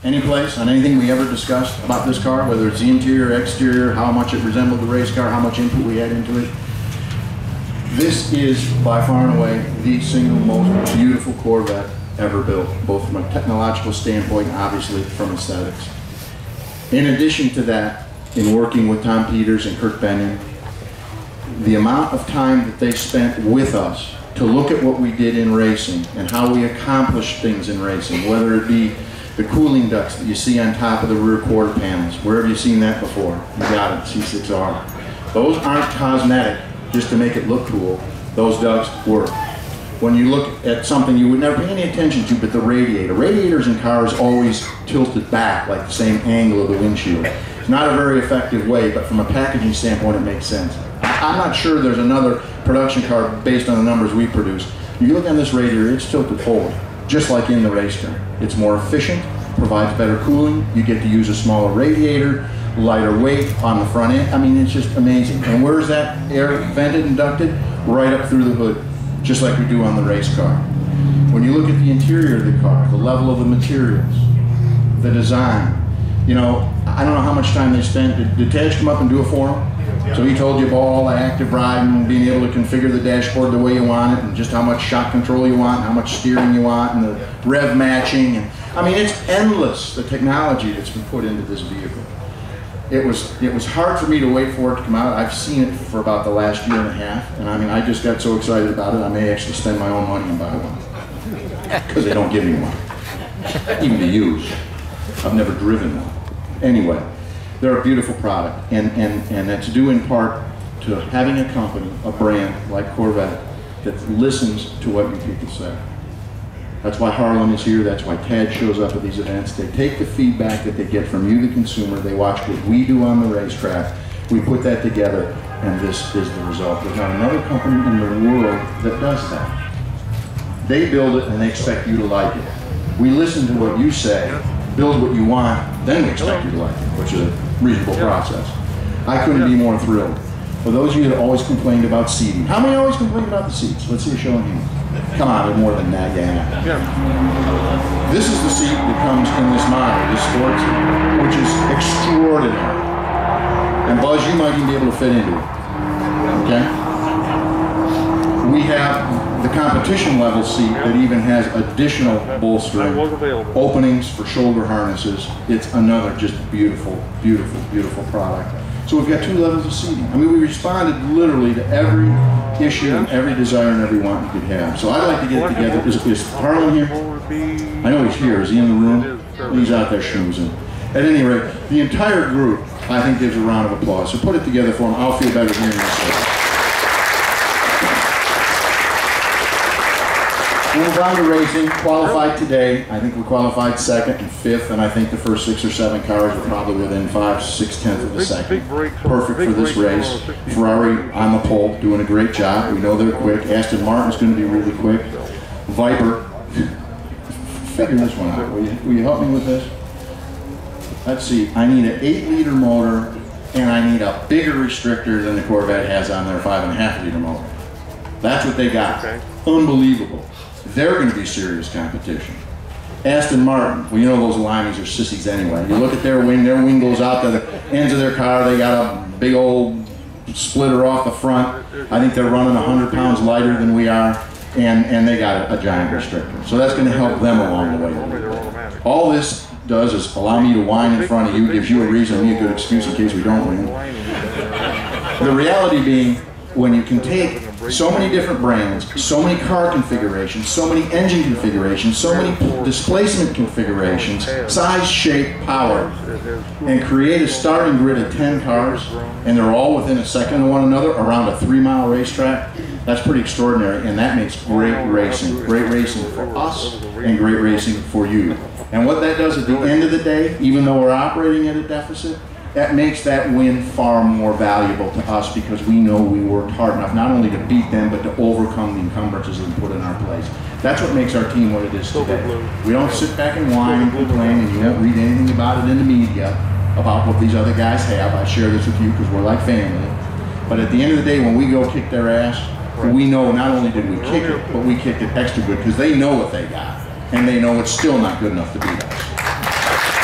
any place on anything we ever discussed about this car, whether it's the interior, exterior, how much it resembled the race car, how much input we had into it. This is by far and away the single most beautiful Corvette ever built, both from a technological standpoint and obviously from aesthetics. In addition to that, in working with Tom Peters and Kurt Benning, the amount of time that they spent with us to look at what we did in racing and how we accomplished things in racing, whether it be the cooling ducts that you see on top of the rear quarter panels. Where have you seen that before? You got it, C6R. Those aren't cosmetic just to make it look cool. Those ducts work. When you look at something you would never pay any attention to, but the radiator. Radiators in cars always tilted back like the same angle of the windshield. It's not a very effective way, but from a packaging standpoint it makes sense. I'm not sure there's another production car based on the numbers we produce. You look on this radiator, it's tilted forward, just like in the race car. It's more efficient, provides better cooling, you get to use a smaller radiator, lighter weight on the front end. I mean, it's just amazing. And where's that air vented and ducted? Right up through the hood, just like we do on the race car. When you look at the interior of the car, the level of the materials, the design, you know, I don't know how much time they spent. Did Taj come up and do it for them? So he told you about all the active riding and being able to configure the dashboard the way you want it, and just how much shock control you want, and how much steering you want, and the rev matching. And I mean, it's endless, the technology that's been put into this vehicle. It was hard for me to wait for it to come out. I've seen it for about the last year and a half, and I mean, I just got so excited about it, I may actually spend my own money and buy one. Because they don't give me one, even to use. I've never driven one. Anyway, they're a beautiful product, and that's due in part to having a company, a brand like Corvette, that listens to what you people say. That's why Harlan is here, that's why Tad shows up at these events. They take the feedback that they get from you, the consumer, they watch what we do on the racetrack, we put that together, and this is the result. There's not another company in the world that does that. They build it and they expect you to like it. We listen to what you say, build what you want, then we expect you to like it, which is a reasonable process. I couldn't be more thrilled. For those of you that always complained about seating, how many always complained about the seats? Let's see a show of hands. Come on, they're more than that, yeah. This is the seat that comes in this model, this sports, which is extraordinary. And Buzz, you might even be able to fit into it, okay? We have the competition level seat that even has additional bolstering, openings for shoulder harnesses. It's another just beautiful, beautiful, beautiful product. So we've got 2 levels of seating. I mean, we responded literally to every issue and every desire and every want you could have. So I'd like to get it together. Is Harlan here? I know he's here. Is he in the room? He's out there schmoozing. At any rate, the entire group, I think, gives a round of applause. So put it together for him. I'll feel better hearing this. We'll move on to racing. Qualified today. I think we qualified 2nd and 5th, and I think the first 6 or 7 cars were probably within 5/6 of a second. Perfect for this race. Ferrari on the pole, doing a great job. We know they're quick. Aston Martin's going to be really quick. Viper, figure this one out. Will you help me with this? Let's see. I need an 8-liter motor, and I need a bigger restrictor than the Corvette has on their 5.5-liter motor. That's what they got. Unbelievable. They're going to be serious competition. Aston Martin, well, you know those Limeys are sissies anyway. You look at their wing goes out to the ends of their car, they got a big old splitter off the front. I think they're running 100 pounds lighter than we are, and they got a giant restrictor. So that's going to help them along the way. All this does is allow me to whine in front of you, gives you a reason, me a good excuse in case we don't win. The reality being, when you can take so many different brands, so many car configurations, so many engine configurations, so many displacement configurations, size, shape, power, and create a starting grid of 10 cars, and they're all within a second of one another around a 3-mile racetrack, that's pretty extraordinary, and that makes great racing for us and great racing for you. And what that does at the end of the day, even though we're operating at a deficit, that makes that win far more valuable to us because we know we worked hard enough not only to beat them, but to overcome the encumbrances that we put in our place. That's what makes our team what it is today. We don't sit back and whine and complain, and you won't read anything about it in the media about what these other guys have. I share this with you because we're like family. But at the end of the day, when we go kick their ass, we know not only did we kick it, but we kicked it extra good because they know what they got. And they know it's still not good enough to beat us.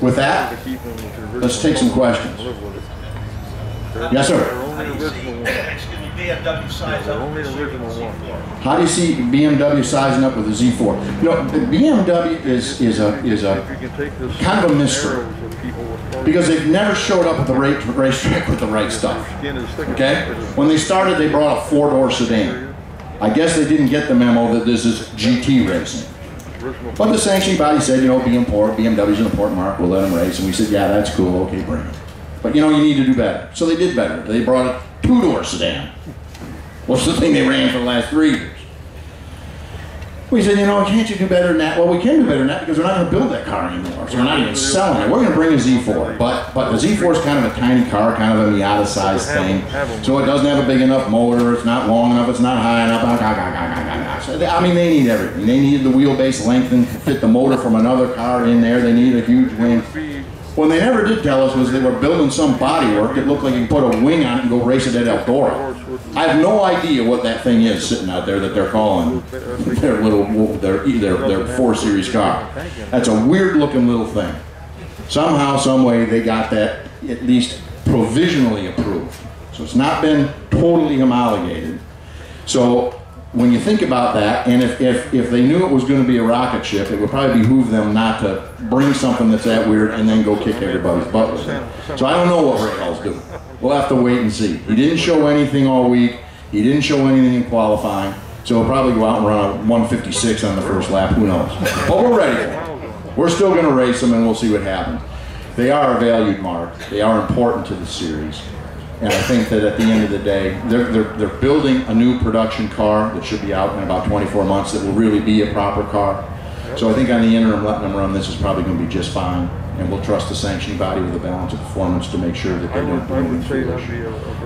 With that, let's take some questions. Yes, sir. How do you see, BMW size up with the Z4? How do you see BMW sizing up with the Z4? You know, the BMW is a kind of a mystery because they've never showed up at the racetrack with the right stuff. Okay? When they started, they brought a four-door sedan. I guess they didn't get the memo that this is GT racing. But the sanctioning body said, you know, BMW's an important mark, we'll let them race. And we said, yeah, that's cool, okay, bring it. But you know, you need to do better. So they did better. They brought a two-door sedan. What's the thing they ran for the last 3 years? We said, you know, can't you do better than that? Well, we can do better than that because we're not going to build that car anymore. So we're not even selling it. We're going to bring a Z4. But the Z4 is kind of a tiny car, kind of a Miata-sized thing. So it doesn't have a big enough motor. It's not long enough. It's not high enough. So I mean, they need everything. They needed the wheelbase lengthened to fit the motor from another car in there. They needed a huge wing. What they never did tell us was they were building some bodywork that looked like you could put a wing on it and go race it at Eldora. I have no idea what that thing is sitting out there that they're calling their 4 Series car. That's a weird looking little thing. Somehow, some way, they got that at least provisionally approved. So it's not been totally homologated. So when you think about that, and if they knew it was going to be a rocket ship, it would probably behoove them not to bring something that's that weird and then go kick everybody's butt with it. So I don't know what Rahaal's doing. We'll have to wait and see. He didn't show anything all week. He didn't show anything in qualifying. So he'll probably go out and run a 156 on the first lap. Who knows? But we're ready for it. We're still going to race them and we'll see what happens. They are a valued mark. They are important to the series. And I think that at the end of the day, they're building a new production car that should be out in about 24 months that will really be a proper car. So I think on the interim, letting them run this is probably going to be just fine. And we'll trust the sanctioning body with a balance of performance to make sure that they don't do anything foolish.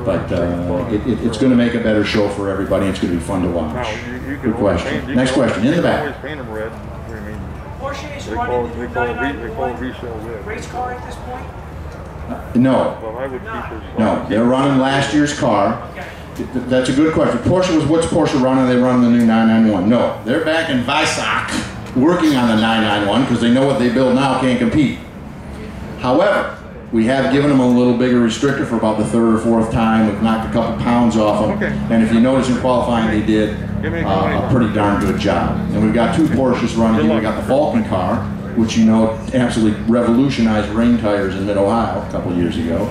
But it's going to make a better show for everybody. It's going to be fun to watch. Good question. Next question, in the back. Porsche is running the 991 race car at this point? No. No, they're running last year's car. That's a good question. What's Porsche running? They run the new 991. No, they're back in Weissach working on the 991 because they know what they build now can't compete. However, we have given them a little bigger restrictor for about the 3rd or 4th time. We've knocked a couple pounds off them. And if you notice in qualifying, they did a pretty darn good job. And we've got 2 Porsches running. We've got the Falcon car, which you know absolutely revolutionized rain tires in Mid-Ohio a couple years ago.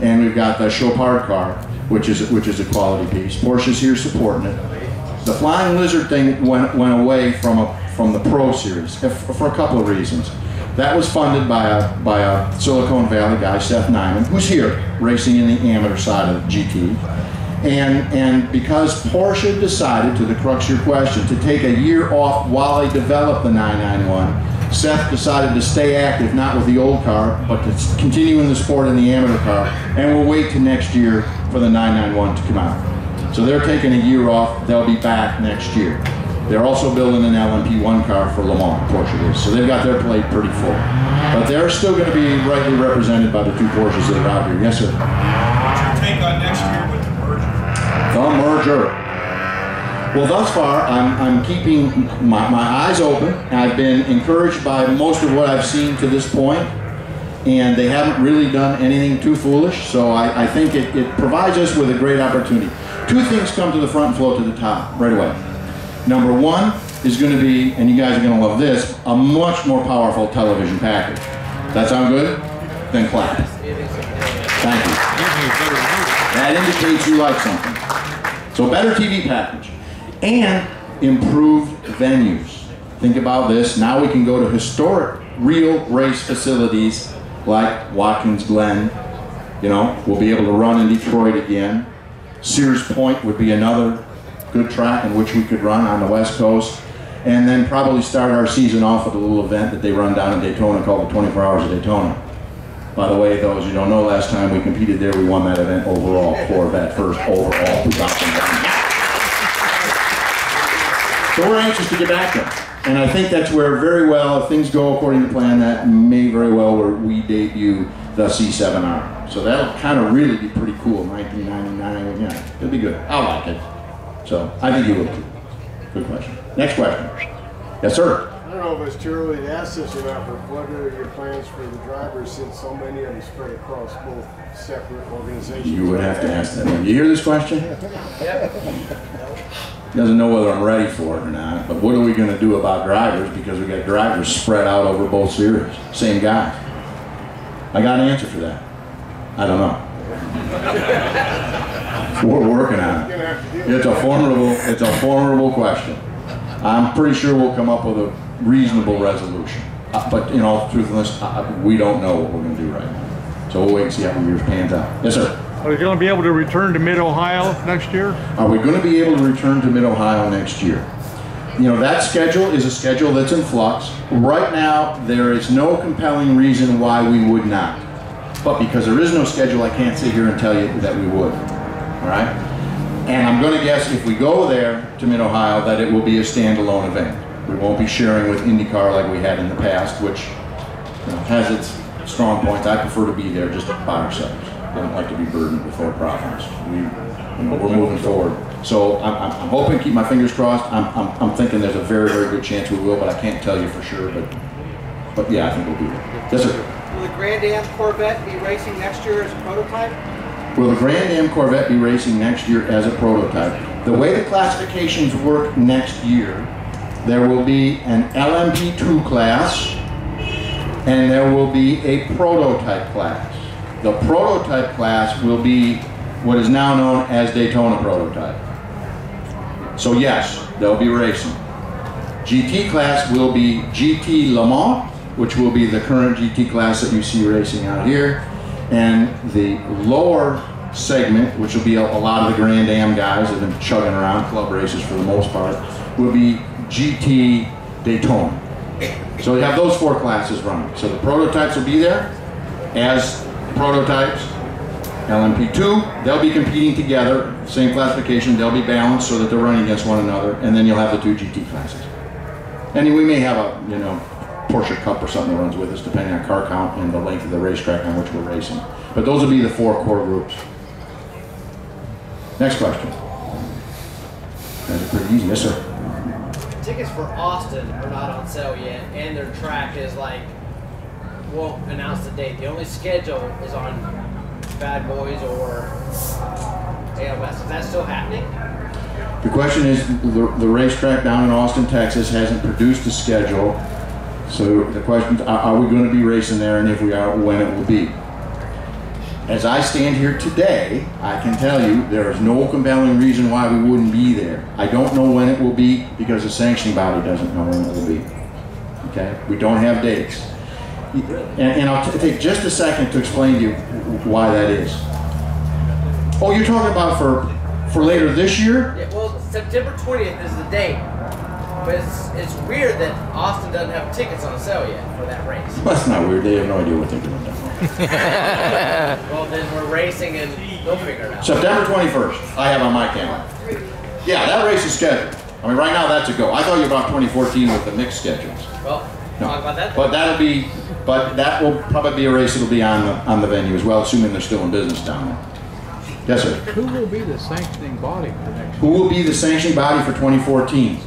And we've got the Chopard car, which is a quality piece. Porsche's here supporting it. The Flying Lizard thing went away from the Pro Series for a couple of reasons. That was funded by a Silicon Valley guy, Seth Nyman, who's here racing in the amateur side of GT. And because Porsche decided, to the crux of your question, to take a year off while they developed the 991, Seth decided to stay active, not with the old car, but to continue in the sport in the amateur car, and we'll wait till next year for the 991 to come out. So they're taking a year off, they'll be back next year. They're also building an LMP1 car for Le Mans, Porsche is, so they've got their plate pretty full. But they're still going to be rightly represented by the 2 Porsches that are out here. Yes, sir? What's your take on next year with the merger? The merger. Well, thus far, I'm keeping my eyes open. I've been encouraged by most of what I've seen to this point, and they haven't really done anything too foolish, so I think it provides us with a great opportunity. 2 things come to the front and float to the top right away. Number 1 is going to be, and you guys are going to love this, a much more powerful television package. That sound good? Then clap. Thank you. That indicates you like something. So better TV package. And improved venues. Think about this. Now we can go to historic, real race facilities like Watkins Glen. You know, we'll be able to run in Detroit again. Sears Point would be another good track in which we could run on the West Coast. And then probably start our season off with a little event that they run down in Daytona called the 24 Hours of Daytona. By the way, those you don't know, last time we competed there, we won that event overall, Corvette first overall 2009. So we're anxious to get back there. And I think that's where very well, if things go according to plan, that may very well where we debut the C7R. So that'll kind of really be pretty cool, 1999, yeah, it'll be good. I like it. So I think you will too. Good question. Next question. Yes, sir. don't know if it's too early to ask this or not, but what are your plans for the drivers since so many of them spread across both separate organizations? You would have to ask that one. You hear this question? Yep. Doesn't know whether I'm ready for it or not, but what are we going to do about drivers, because we got drivers spread out over both series, same guys. I got an answer for that. I don't know. We're working on it. It's a formidable question. I'm pretty sure we'll come up with a reasonable resolution. But in all truthfulness, we don't know what we're going to do right now. So we'll wait and see how the year pans out. Yes, sir. Are we going to be able to return to Mid-Ohio next year? Are we going to be able to return to Mid-Ohio next year? You know, that schedule is a schedule that's in flux. Right now, there is no compelling reason why we would not. But because there is no schedule, I can't sit here and tell you that we would. All right? And I'm going to guess if we go there to Mid-Ohio that it will be a standalone event. We won't be sharing with IndyCar like we had in the past, which has its strong points. I prefer to be there just by ourselves. I don't like to be burdened with their problems. We're moving forward. So I'm hoping, keep my fingers crossed. I'm thinking there's a very, very good chance we will, but I can't tell you for sure. But yeah, I think we'll be there. Yes, sir. Will the Grand Am Corvette be racing next year as a prototype? Will the Grand Am Corvette be racing next year as a prototype? The way the classifications work next year, there will be an LMP2 class and there will be a prototype class. The prototype class will be what is now known as Daytona prototype. So yes, they'll be racing. GT class will be GT Le Mans, which will be the current GT class that you see racing out here. And the lower segment, which will be a lot of the Grand Am guys that have been chugging around club races for the most part, will be GT Daytona. So you have those four classes running. So the prototypes will be there as prototypes. LMP2, they'll be competing together, same classification, they'll be balanced so that they're running against one another, and then you'll have the two GT classes. And we may have a, Porsche Cup or something that runs with us, depending on car count and the length of the racetrack on which we're racing. But those will be the four core groups. Next question. That's pretty easy. Yes, sir. Tickets for Austin are not on sale yet, and their track is won't announce the date. The only schedule is on Bad Boys or ALS. Is that still happening? The question is, the racetrack down in Austin, Texas hasn't produced a schedule. So the question is, are we going to be racing there, and if we are, when it will be? As I stand here today, I can tell you there is no compelling reason why we wouldn't be there. I don't know when it will be because the sanctioning body doesn't know when it will be. Okay? We don't have dates. And I'll take just a second to explain to you why that is. Oh, you're talking about for later this year? Yeah, well, September 20th is the date. But it's weird that Austin doesn't have tickets on sale yet for that race. That's not weird. They have no idea what they're doing. Well, then we're racing and they'll figure it out. September 21st, I have on my calendar. Yeah, that race is scheduled. I mean, right now that's a go. I thought you were about 2014 with the mixed schedules. Well, talk about that. But that will probably be a race that'll be on the venue as well, assuming they're still in business down there. Yes, sir. Who will be the sanctioning body for next year? Who will be the sanctioning body for 2014?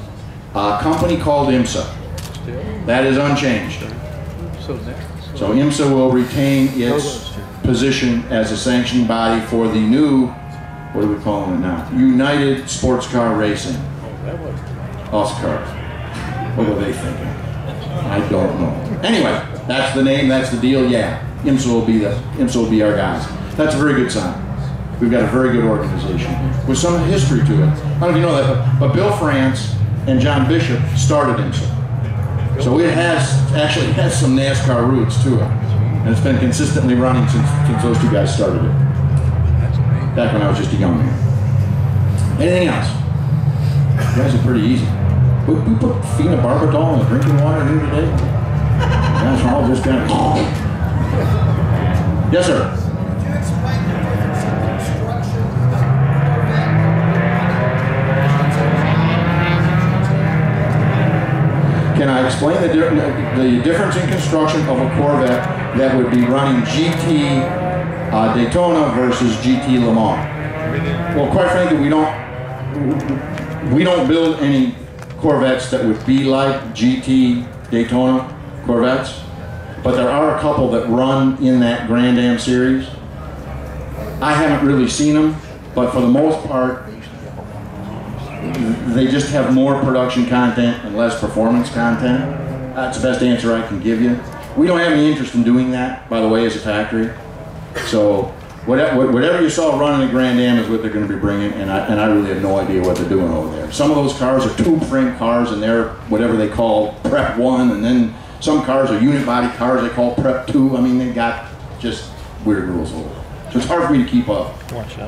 A company called IMSA. Still? That is unchanged. So IMSA will retain its position as a sanctioning body for the new, what are we calling it now? United Sports Car Racing. Oscars. What were they thinking? I don't know. Anyway, that's the name, that's the deal, yeah. IMSA will be our guys. That's a very good sign. We've got a very good organization with some history to it. I don't know if you know that, but Bill France and John Bishop started IMSA. So it actually has some NASCAR roots to it. And it's been consistently running since those two guys started it. Back when I was just a young man. Anything else? You guys are pretty easy. We put phenobarbital in the drinking water here today. That's all just kind of... Yes, sir. Can I explain the difference in construction of a Corvette that would be running GT Daytona versus GT Le Mans? Well, quite frankly, we don't build any Corvettes that would be like GT Daytona Corvettes, but there are a couple that run in that Grand Am series. I haven't really seen them, but for the most part, they just have more production content and less performance content. That's the best answer I can give you. We don't have any interest in doing that, by the way, as a factory. So whatever you saw running at Grand Am is what they're going to be bringing, and I really have no idea what they're doing over there. Some of those cars are tube frame cars, and they're whatever they call Prep 1, and then some cars are unit body cars they call Prep 2. I mean, they got just weird rules over there. So it's hard for me to keep up.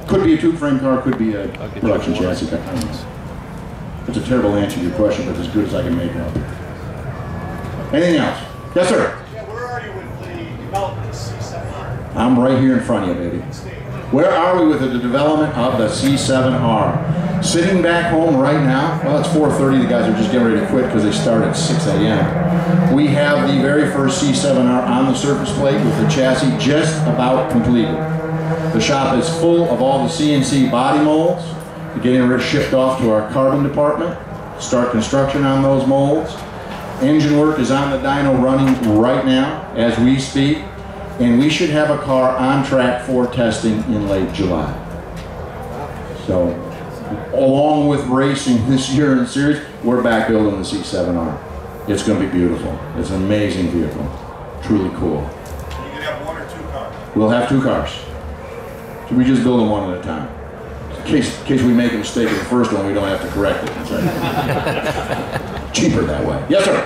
Could be a tube frame car, could be a production chassis car. That's a terrible answer to your question, but as good as I can make it up. Anything else? Yes, sir? Yeah, where are you with the development of C7R? I'm right here in front of you, baby. Where are we with the development of the C7R? Sitting back home right now, well, it's 4:30. The guys are just getting ready to quit because they start at 6 a.m. We have the very first C7R on the surface plate with the chassis just about completed. The shop is full of all the CNC body molds. We're getting ready to shift off to our carbon department, start construction on those molds. Engine work is on the dyno running right now as we speak, and we should have a car on track for testing in late July. So, along with racing this year in the series, we're back building the C7R. It's going to be beautiful. It's an amazing vehicle. Truly cool. You can have 1 or 2 cars. We'll have 2 cars. So we just build them one at a time. In case we make a mistake in the first one, we don't have to correct it. Cheaper that way. Yes, sir?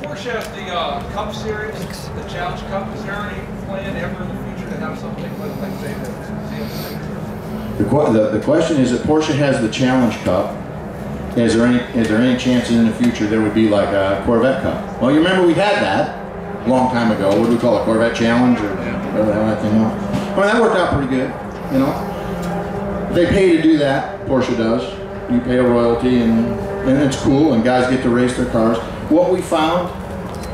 Porsche has the Cup Series, the Challenge Cup. Is there any plan ever in the future to have something like say the question is that Porsche has the Challenge Cup. Is there any chance in the future there would be like a Corvette Cup? Well, you remember we had that a long time ago. What do we call it? Corvette Challenge or whatever the hell that thing was? Well, that worked out pretty good, you know. They pay to do that, Porsche does. You pay a royalty and it's cool, and guys get to race their cars. What we found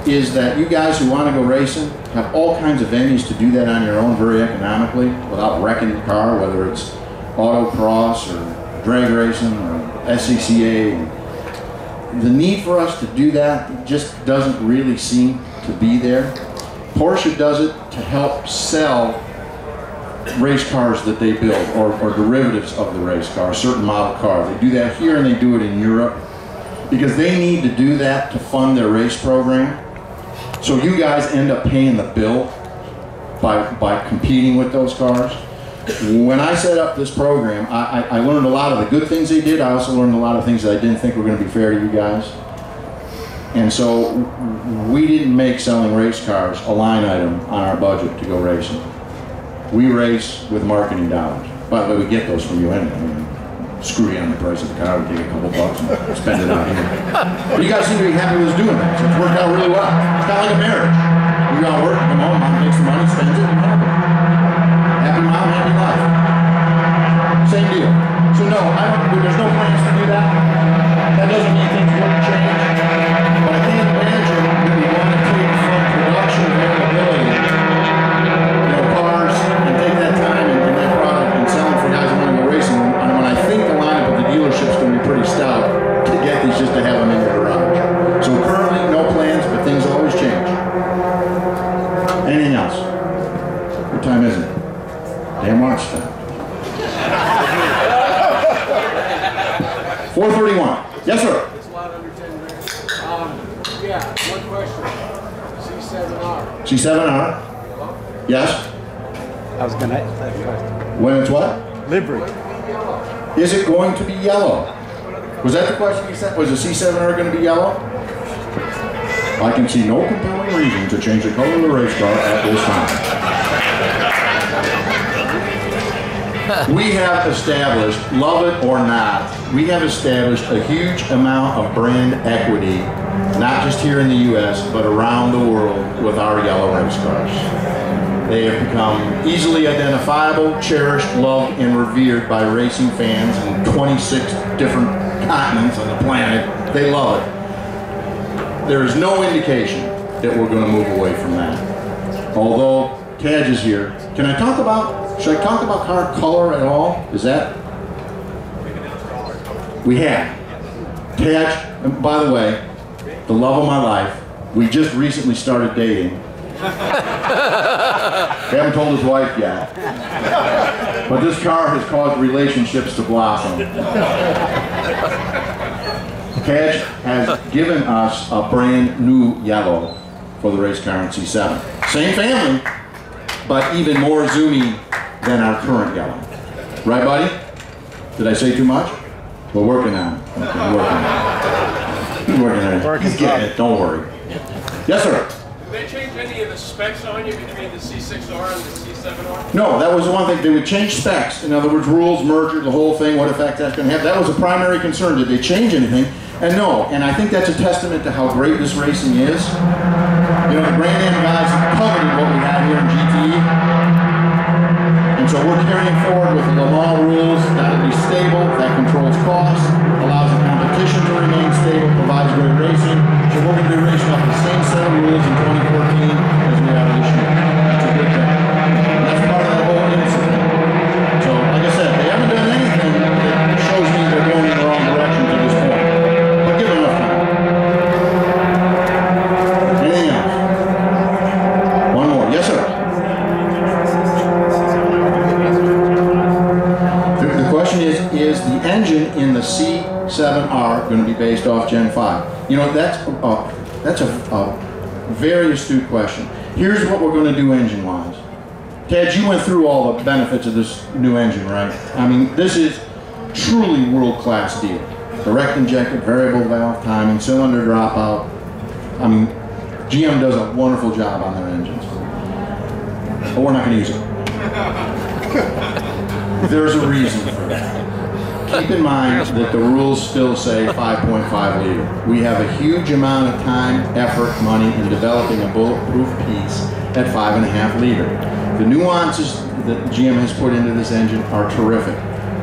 is that you guys who want to go racing have all kinds of venues to do that on your own very economically without wrecking the car, whether it's autocross or drag racing or SCCA. The need for us to do that just doesn't really seem to be there. Porsche does it to help sell race cars that they build, or derivatives of the race car, a certain model car. They do that here and they do it in Europe because they need to do that to fund their race program. So you guys end up paying the bill by competing with those cars. When I set up this program, I learned a lot of the good things they did. I also learned a lot of things that I didn't think were going to be fair to you guys. And so we didn't make selling race cars a line item on our budget to go racing. We race with marketing dollars. By the way, we get those from you anyway. I mean, screw you on the price of the car, we take a couple bucks and spend it out here. But you guys seem to be happy with us doing that, so it's worked out really well. It's kind of like a marriage. We all work, come home, mom takes the money, spends it, and happy. Happy mom, happy life. Same deal. So no, there's no plans to do that. That doesn't mean things wouldn't change. But I can't imagine that we want to take from production availability, cars, and take that time and that product and sell them for guys who want to go racing. And when I think the lineup of the dealership's going to be pretty stout to get these just to have them in the garage. So currently, no plans, but things always change. Anything else? What time is it? Damn watch time. 4:31. Yes, sir. It's a lot under 10 grand. Yeah, one question. C7R. C7R? Yes? I was going to ask that question. When it's what? Livery. Is it going to be yellow? Was that the question you said? Was the C7R going to be yellow? I can see no compelling reason to change the color of the race car at this time. We have established, love it or not, we have established a huge amount of brand equity, not just here in the U.S., but around the world with our yellow race cars. They have become easily identifiable, cherished, loved, and revered by racing fans in 26 different continents on the planet. They love it. There is no indication that we're going to move away from that. Although Taj is here, should I talk about car color at all? Is that? We have. Taj, by the way, the love of my life, We just recently started dating. We haven't told his wife yet. But this car has caused relationships to blossom. Cash has given us a brand new yellow for the race car in C7. Same family, but even more zoomy than our current yellow. Right, buddy? Did I say too much? We're working on it. Okay, we're working on it. We're working on it. He's getting it, don't worry. Yes, sir? Did they change any of the specs on you between the C6R and the C7R? No, that was the one thing. They would change specs. In other words, rules, merger, the whole thing, what effect that's going to have. That was a primary concern. Did they change anything? And no, and I think that's a testament to how great this racing is. You know, the Grand Am guys coveted what we had here in GTE. And so we're carrying forward with the Le Mans rules. That'll be stable, that controls costs, allows the competition to remain stable, provides great racing. So we're going to be racing off the same set of rules in 2014 as we have this year. That's a good thing. And that's part of that whole innocent thing. So, like I said, they haven't done anything that shows me they're going in the wrong direction to this point. But give it enough time. Anything else? One more. Yes, sir? The question is the engine in the C7R going to be based off Gen 5? You know, that's a very astute question. Here's what we're going to do engine-wise. Ted, you went through all the benefits of this new engine, right? I mean, this is truly world-class deal. Direct injected, variable valve timing, cylinder dropout. I mean, GM does a wonderful job on their engines. But we're not going to use it. There's a reason for that. Keep in mind that the rules still say 5.5 liter. We have a huge amount of time, effort, money in developing a bulletproof piece at 5.5 liter. The nuances that GM has put into this engine are terrific.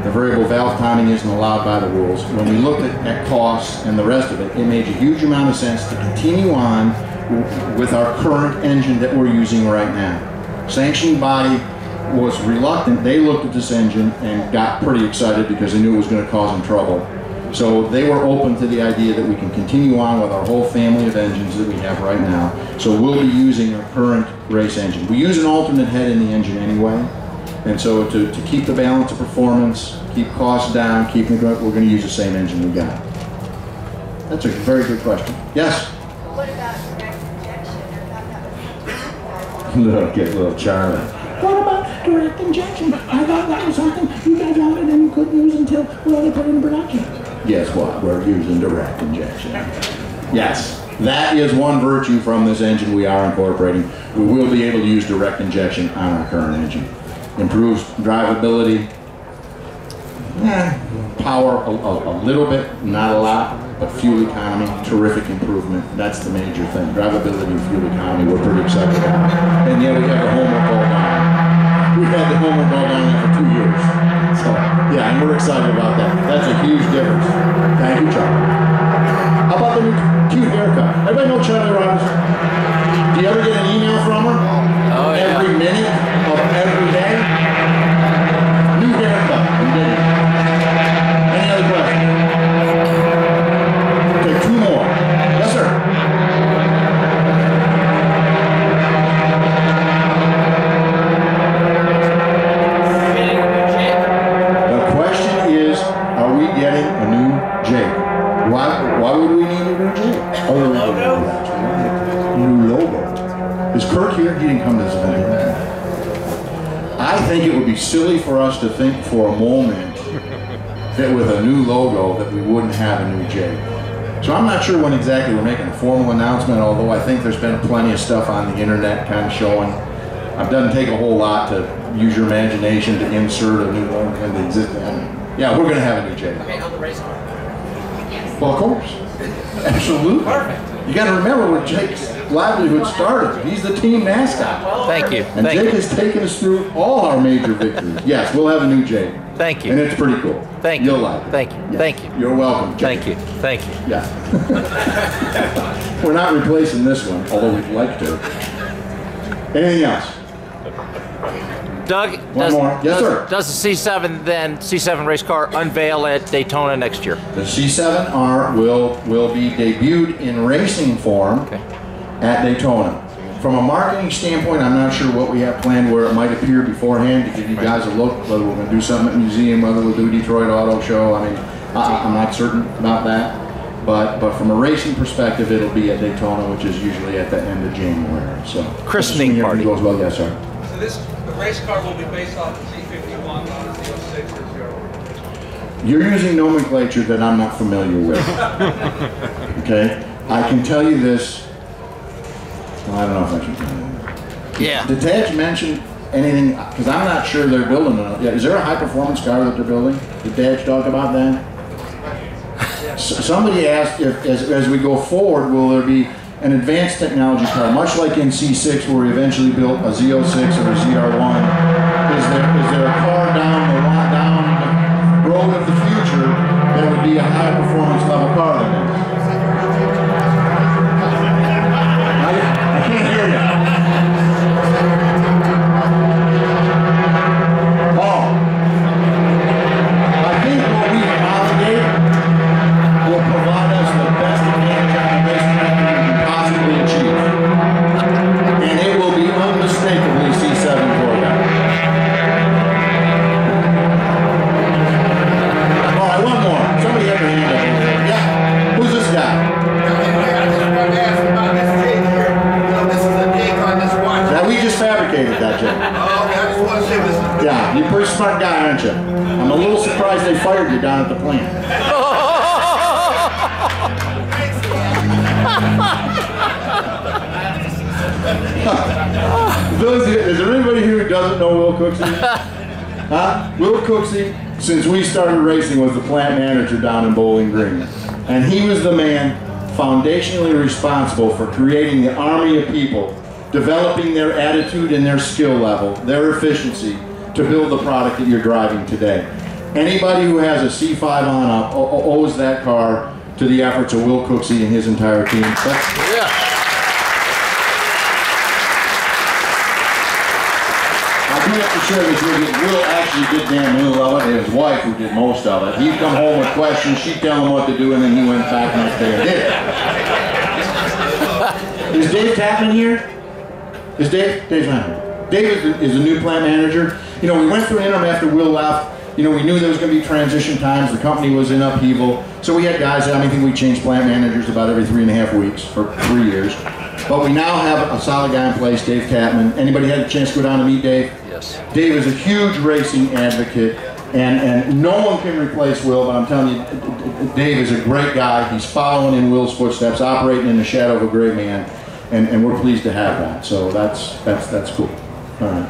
The variable valve timing isn't allowed by the rules. When we looked at costs and the rest of it, it made a huge amount of sense to continue on with our current engine that we're using right now. Sanctioning body was reluctant. They looked at this engine and got pretty excited because they knew it was going to cause them trouble. So they were open to the idea that we can continue on with our whole family of engines that we have right now. So we'll be using our current race engine. We use an alternate head in the engine anyway. And so to keep the balance of performance, keep costs down, we're going to use the same engine we got. That's a very good question. Yes? What about direct injection? Get little Charlie. What about direct injection? I thought that was something you guys wanted and you couldn't use until we only put it in production. Guess what? We're using direct injection. Yes, that is one virtue from this engine we are incorporating. We will be able to use direct injection on our current engine. Improves drivability, power a little bit, not a lot, but fuel economy, terrific improvement. That's the major thing. Drivability and fuel economy, we're pretty excited about. And yeah, we have the homework all down. We've had the homework all down there for 2 years. So, yeah, and we're excited about that. That's a huge difference. Thank you, Charlie. How about the new cute haircut? Everybody know Charlie Rogers? Do you ever get an email from her? Oh, yeah. Every minute of every day? New haircut. I'm getting it. Any other questions? Okay, 2 more. Yes, sir. The question is, are we getting a new Jake? Why would we need a new Jake? Other than new logo. Is Kirk here? He didn't come to this event. I think it would be silly for us to think for a moment that with a new logo that we wouldn't have a new Jake. So I'm not sure when exactly we're making a formal announcement, although I think there's been plenty of stuff on the internet kind of showing. It doesn't take a whole lot to use your imagination to insert a new one in the existing. Yeah, we're going to have a new Jake. Okay, on the race car. Well, of course. Absolutely. Perfect. You got to remember where Jake's livelihood started. He's the team mascot. Thank you. And Jake has taken us through all our major victories. Yes, we'll have a new Jake. Thank you. And it's pretty cool. Thank you. You'll like it. Thank you. Yes. Thank you. You're welcome, Jake. Thank you. Thank you. Yeah. We're not replacing this one, although we'd like to. Anything else? Doug, does the C7 race car unveil at Daytona next year? The C7R will be debuted in racing form at Daytona. From a marketing standpoint, I'm not sure what we have planned where it might appear beforehand to give you guys a look, whether we're going to do something at the museum, whether we'll do Detroit Auto Show. I mean, I'm not certain about that. But from a racing perspective, it'll be at Daytona, which is usually at the end of January. So christening party goes well, yes, sir. So the race car will be based off the Z51, not the Z06 or 0. You're using nomenclature that I'm not familiar with. Okay, I can tell you this. Well, I don't know if I should tell you. Yeah. Did Taj mention anything? Because I'm not sure they're building it. Yeah, is there a high performance car that they're building? Did Taj talk about that? Somebody asked if, as we go forward, will there be an advanced technology car, much like in C6 where we eventually built a Z06 or a ZR1? Is there a car down the road of the future that would be a high performance level car than this? I can't hear you. Oh. I think what we obligated will provide us the best advantage on the racetrack we can possibly achieve. And it will be unmistakably C7 Corvette. All right, one more. Somebody have their hand up. Yeah. Who's this guy? Now, we just fabricated that, Jim. Yeah, you're a pretty smart guy, aren't you? I'm a little surprised they fired you down at the plant. Is there anybody here who doesn't know Will Cooksey? Huh? Will Cooksey, since we started racing, was the plant manager down in Bowling Green. And he was the man foundationally responsible for creating the army of people, developing their attitude and their skill level, their efficiency, to build the product that you're driving today. Anybody who has a C5 on up owes that car to the efforts of Will Cooksey and his entire team. I do have to share this with you. Will actually did damn little of it. His wife who did most of it. He'd come home with questions, she'd tell him what to do, and then he went back the next day and did it. Is Dave Tapman here? Is Dave? Dave's not here. Dave is a new plant manager. You know, we went through an interim after Will left. You know, we knew there was going to be transition times. The company was in upheaval. So we had guys, I think we changed plant managers about every 3.5 weeks for 3 years. But we now have a solid guy in place, Dave Tapman. Anybody had a chance to go down and meet Dave? Yes. Dave is a huge racing advocate, and no one can replace Will, but I'm telling you, Dave is a great guy. He's following in Will's footsteps, operating in the shadow of a great man, and we're pleased to have that. So that's cool. All right.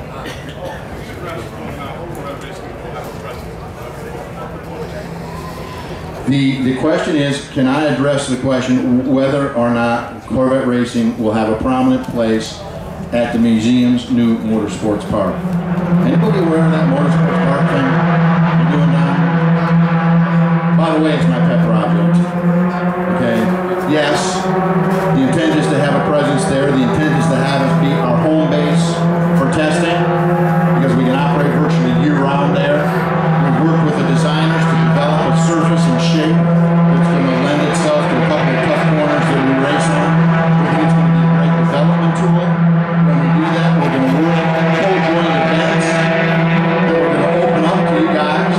The question is, can I address the question whether or not Corvette racing will have a prominent place at the museum's new motorsports park? Anybody aware of that motorsports park thing we're doing now? By the way, it's my pet project. Okay? Yes, the intent is to have a presence there. The intent is to have us be our home base for testing, because we can operate virtually year-round there. We've worked with the designers to develop a surface and shape that's going to lend itself to a couple of tough corners that we race on. We think it's going to be a great development tool. When we do that, we're going to work co-joint events that we're going to open up to you guys,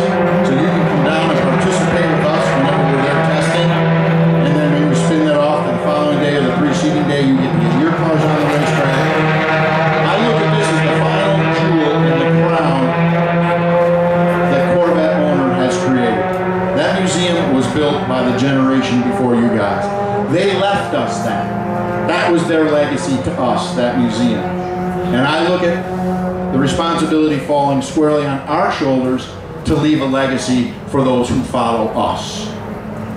so you can come down and participate with us whenever we're there testing. And then when we spin that off the following day or the preceding day, you get to get your cars on the racetrack. I look at this as the final jewel in the crown that Corvette owner has created. That museum was built by the generation before you guys. They left us that. That was their legacy to us, that museum. And I look at the responsibility falling squarely on our shoulders to leave a legacy for those who follow us.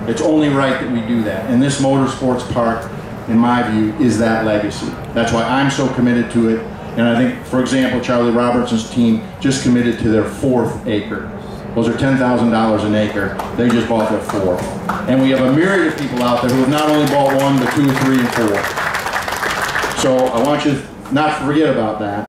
It's only right that we do that. And this motorsports park, in my view, is that legacy. That's why I'm so committed to it. And I think, for example, Charlie Robertson's team just committed to their 4th acre. Those are $10,000 an acre. They just bought their 4th. And we have a myriad of people out there who have not only bought 1, but 2, 3, and 4. So I want you to not forget about that.